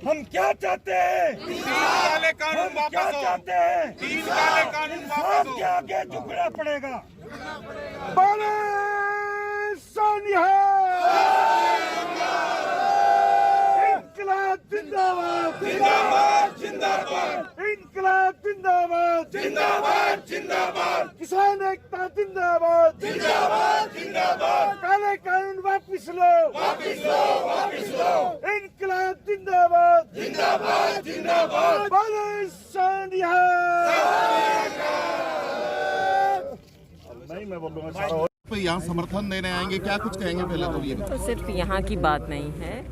हम क्या चाहते हैं? काले कानून हम क्या वापस हो। चाहते हैं? काले कानून वापस हो। के आगे झुकना पड़ेगा। बोले सोनिया, इंकलाब जिंदाबाद जिंदाबाद जिंदाबाद, इंकलाब जिंदाबाद जिंदाबाद जिंदाबाद, किसान एकता जिंदाबाद जिंदाबाद जिंदाबाद, काले कानून वापिस लो वापिस लो वापिस लो, इंकलाब जिंदाबाद जिंदाबाद जिंदाबाद, बोले सोनिया। नहीं, मैं बोलूंगा सारा यहाँ समर्थन देने आएंगे, क्या कुछ कहेंगे पहले तो ये? तो सिर्फ यहाँ की बात नहीं है,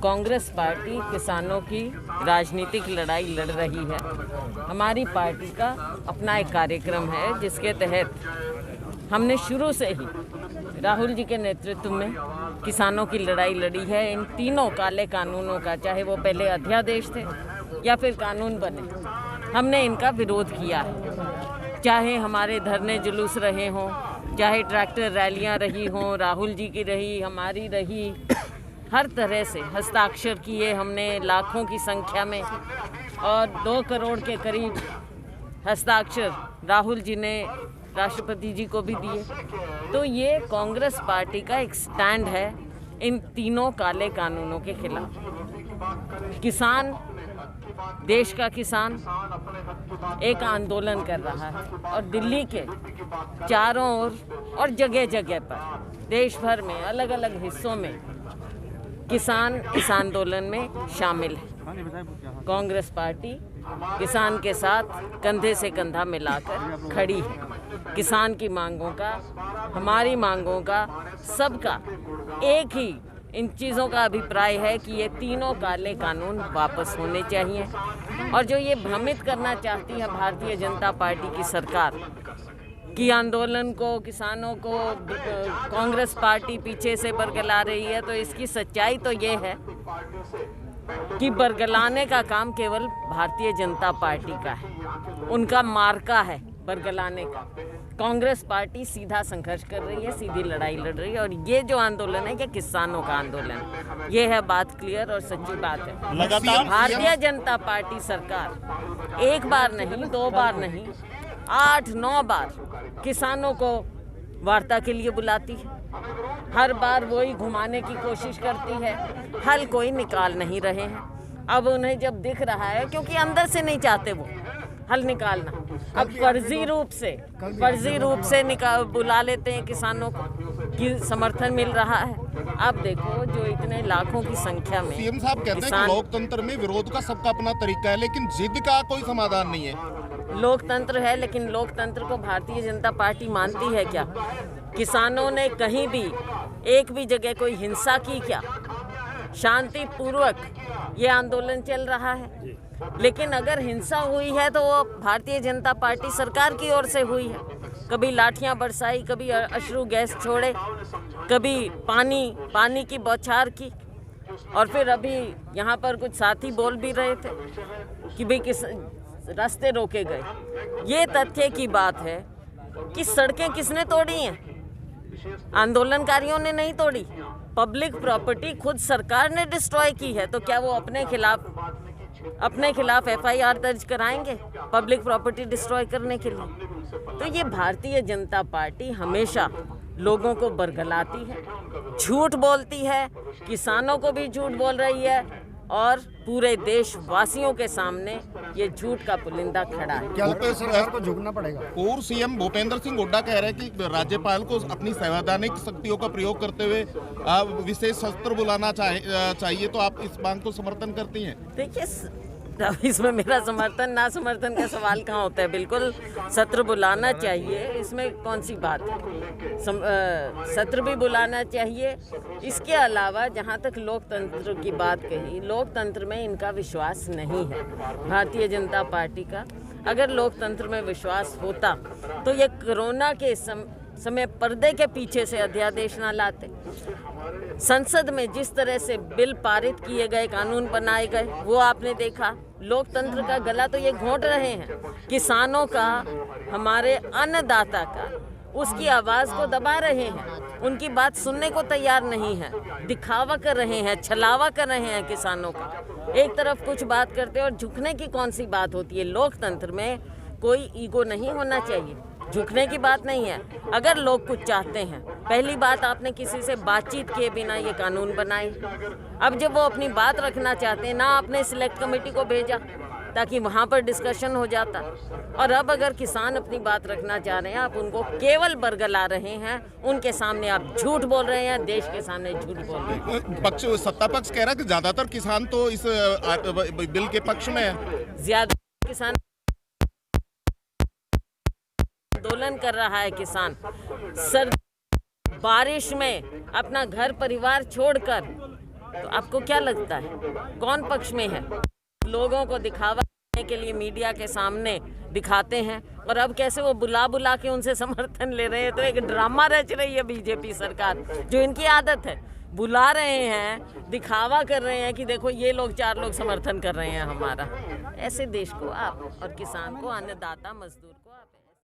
कांग्रेस पार्टी किसानों की राजनीतिक लड़ाई लड़ रही है। हमारी पार्टी का अपना एक कार्यक्रम है जिसके तहत हमने शुरू से ही राहुल जी के नेतृत्व में किसानों की लड़ाई लड़ी है। इन तीनों काले कानूनों का, चाहे वो पहले अध्यादेश थे या फिर कानून बने, हमने इनका विरोध किया है। चाहे हमारे धरने जुलूस रहे हों, चाहे ट्रैक्टर रैलियां रही हों, राहुल जी की रही, हमारी रही, हर तरह से हस्ताक्षर किए हमने लाखों की संख्या में, और 2 करोड़ के करीब हस्ताक्षर राहुल जी ने राष्ट्रपति जी को भी दिए। तो ये कांग्रेस पार्टी का एक स्टैंड है इन तीनों काले कानूनों के खिलाफ। किसान, देश का किसान एक आंदोलन कर रहा है और दिल्ली के चारों ओर और जगह जगह पर देश भर में अलग अलग हिस्सों में किसान इस आंदोलन में शामिल है। कांग्रेस पार्टी किसान के साथ कंधे से कंधा मिलाकर खड़ी है। किसान की मांगों का, हमारी मांगों का, सबका एक ही इन चीज़ों का अभिप्राय है कि ये तीनों काले कानून वापस होने चाहिए। और जो ये भ्रमित करना चाहती है भारतीय जनता पार्टी की सरकार कि आंदोलन को, किसानों को कांग्रेस पार्टी पीछे से बरगला रही है, तो इसकी सच्चाई तो ये है कि बरगलाने का काम केवल भारतीय जनता पार्टी का है, उनका मार्का है बरगलाने का। कांग्रेस पार्टी सीधा संघर्ष कर रही है, सीधी लड़ाई लड़ रही है, और ये जो आंदोलन है ये किसानों का आंदोलन, ये है बात क्लियर और सच्ची बात है। लगातार भारतीय जनता पार्टी सरकार एक बार नहीं, 2 बार नहीं, 8-9 बार किसानों को वार्ता के लिए बुलाती है। हर बार वही घुमाने की कोशिश करती है, हल कोई निकाल नहीं रहे हैं। अब उन्हें जब दिख रहा है, क्योंकि अंदर से नहीं चाहते वो हल निकालना, अब फर्जी रूप से बुला लेते हैं किसानों को कि समर्थन मिल रहा है। अब देखो, जो इतने लाखों की संख्या में सीएम साहब कहते हैं कि लोकतंत्र में विरोध का सबका अपना तरीका है, लेकिन जिद का कोई समाधान नहीं है। लोकतंत्र है, लेकिन लोकतंत्र को भारतीय जनता पार्टी मानती है क्या? किसानों ने कहीं भी एक भी जगह कोई हिंसा की क्या? शांतिपूर्वक ये आंदोलन चल रहा है। लेकिन अगर हिंसा हुई है तो वो भारतीय जनता पार्टी सरकार की ओर से हुई है। कभी लाठियां बरसाई, कभी अश्रु गैस छोड़े, कभी पानी की बौछार की, और फिर अभी यहाँ पर कुछ साथी बोल भी रहे थे कि भाई किस रास्ते रोके गए। ये तथ्य की बात है कि सड़कें किसने तोड़ी हैं? आंदोलनकारियों ने नहीं तोड़ी। पब्लिक प्रॉपर्टी खुद सरकार ने डिस्ट्रॉय की है, तो क्या वो अपने खिलाफ FIR दर्ज कराएंगे पब्लिक प्रॉपर्टी डिस्ट्रॉय करने के लिए? तो ये भारतीय जनता पार्टी हमेशा लोगों को बरगलाती है, झूठ बोलती है, किसानों को भी झूठ बोल रही है, और पूरे देशवासियों के सामने ये झूठ का पुलिंदा खड़ा है। क्या लगता है सरकार को झुकना पड़ेगा? पूर्व सीएम भूपेंद्र सिंह हुड्डा कह रहे हैं कि राज्यपाल को अपनी संवैधानिक शक्तियों का प्रयोग करते हुए विशेष सत्र बुलाना चाहिए, तो आप इस मांग को समर्थन करती हैं? देखिए, इसमें मेरा समर्थन ना समर्थन का सवाल कहाँ होता है। बिल्कुल सत्र बुलाना चाहिए, इसमें कौन सी बात है। सत्र भी बुलाना चाहिए। इसके अलावा जहाँ तक लोकतंत्र की बात कही, लोकतंत्र में इनका विश्वास नहीं है भारतीय जनता पार्टी का। अगर लोकतंत्र में विश्वास होता तो ये कोरोना के समय पर्दे के पीछे से अध्यादेश ना लाते। संसद में जिस तरह से बिल पारित किए गए, कानून बनाए गए, वो आपने देखा। लोकतंत्र का गला तो ये घोंट रहे हैं, किसानों का, हमारे अन्नदाता का, उसकी आवाज़ को दबा रहे हैं। उनकी बात सुनने को तैयार नहीं है, दिखावा कर रहे हैं, छलावा कर रहे हैं किसानों का। एक तरफ कुछ बात करते हैं और झुकने की कौन सी बात होती है? लोकतंत्र में कोई ईगो नहीं होना चाहिए, झुकने की बात नहीं है। अगर लोग कुछ चाहते हैं, पहली बात आपने किसी से बातचीत किए बिना ये कानून बनाए। अब जब वो अपनी बात रखना चाहते हैं, ना आपने सिलेक्ट कमेटी को भेजा ताकि वहाँ पर डिस्कशन हो जाता। और अब अगर किसान अपनी बात रखना चाह रहे हैं, आप उनको केवल बरगला रहे हैं, उनके सामने आप झूठ बोल रहे हैं, देश के सामने झूठ बोल रहे हैं। सत्ता पक्ष कह रहा है कि ज्यादातर किसान तो इस बिल के पक्ष में है। ज्यादा किसान आंदोलन कर रहा है, किसान बारिश में अपना घर परिवार छोड़कर, तो आपको क्या लगता है कौन पक्ष में है? लोगों को दिखावा करने के लिए मीडिया के सामने दिखाते हैं और अब कैसे वो बुला बुला के उनसे समर्थन ले रहे हैं। तो एक ड्रामा रच रही है बीजेपी सरकार, जो इनकी आदत है। बुला रहे हैं, दिखावा कर रहे हैं कि देखो ये लोग 4 लोग समर्थन कर रहे हैं हमारा। ऐसे देश को आप और किसान को, अन्नदाता मजदूर को आप